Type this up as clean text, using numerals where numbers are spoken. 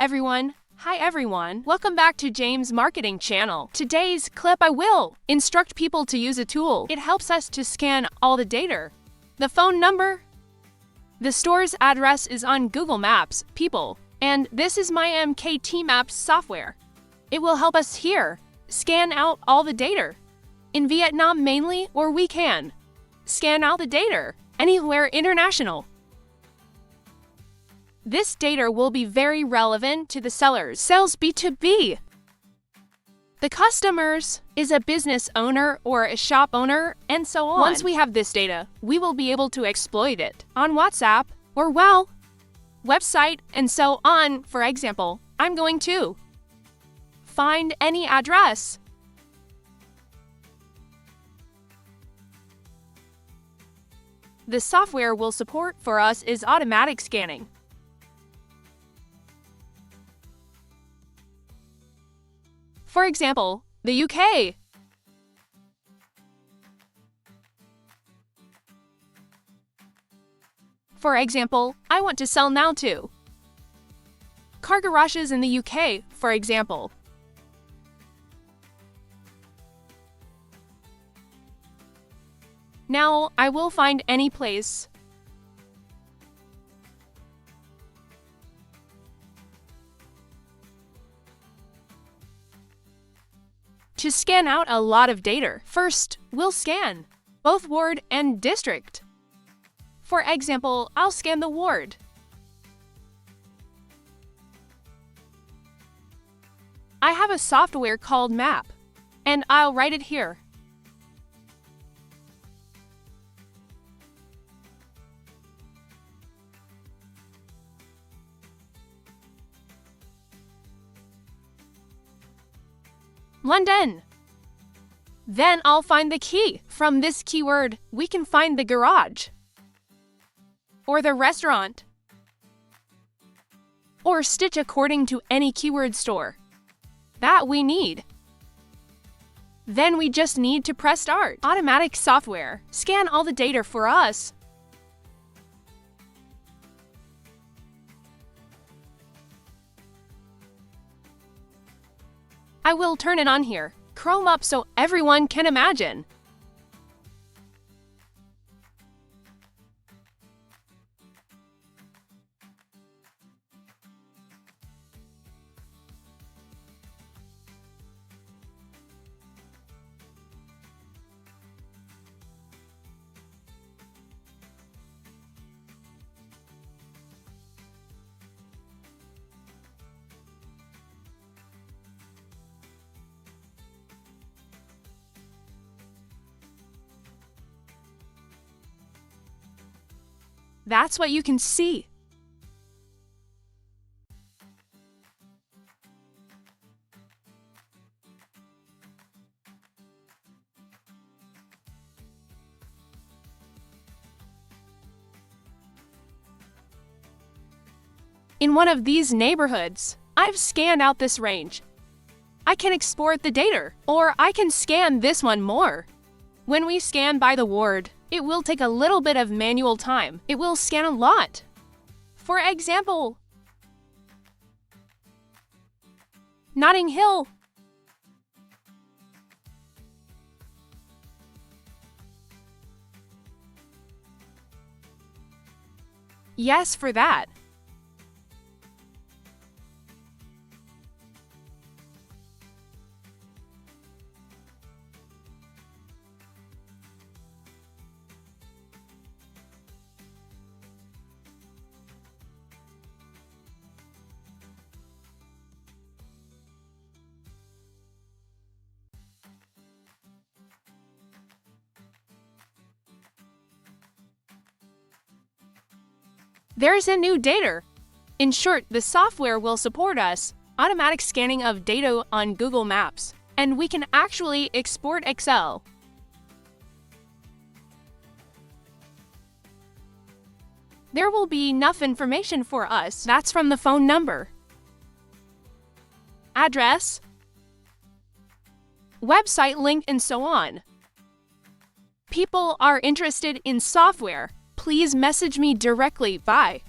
everyone. Hi everyone. Welcome back to James Marketing Channel. Today's clip I will instruct people to use a tool. It helps us to scan all the data. The phone number. The store's address is on Google Maps, people. And this is my MKT Maps software. It will help us here scan out all the data. In Vietnam mainly, or we can scan out the data anywhere international. This data will be very relevant to the sellers. Sales B2B. The customers is a business owner or a shop owner, and so on. Once we have this data, we will be able to exploit it on WhatsApp or, well, website and so on. For example, I'm going to find any address. The software will support for us is automatic scanning. For example, the UK. For example, I want to sell now to car garages in the UK, for example. Now, I will find any place. To scan out a lot of data, first, we'll scan both ward and district. For example, I'll scan the ward. I have a software called Map, and I'll write it here. London. Then I'll find the key. From this keyword, we can find the garage, or the restaurant, or stitch according to any keyword store that we need. Then we just need to press start. Automatic software. Scan all the data for us. I will turn it on here. Chrome up so everyone can imagine. That's what you can see. In one of these neighborhoods, I've scanned out this range. I can export the data, or I can scan this one more. When we scan by the ward, it will take a little bit of manual time. It will scan a lot. For example, Notting Hill. Yes, for that. There's a new data. In short, the software will support us automatic scanning of data on Google Maps, and we can actually export Excel. There will be enough information for us. That's from the phone number, address, website link, and so on. People are interested in software. Please message me directly. Bye.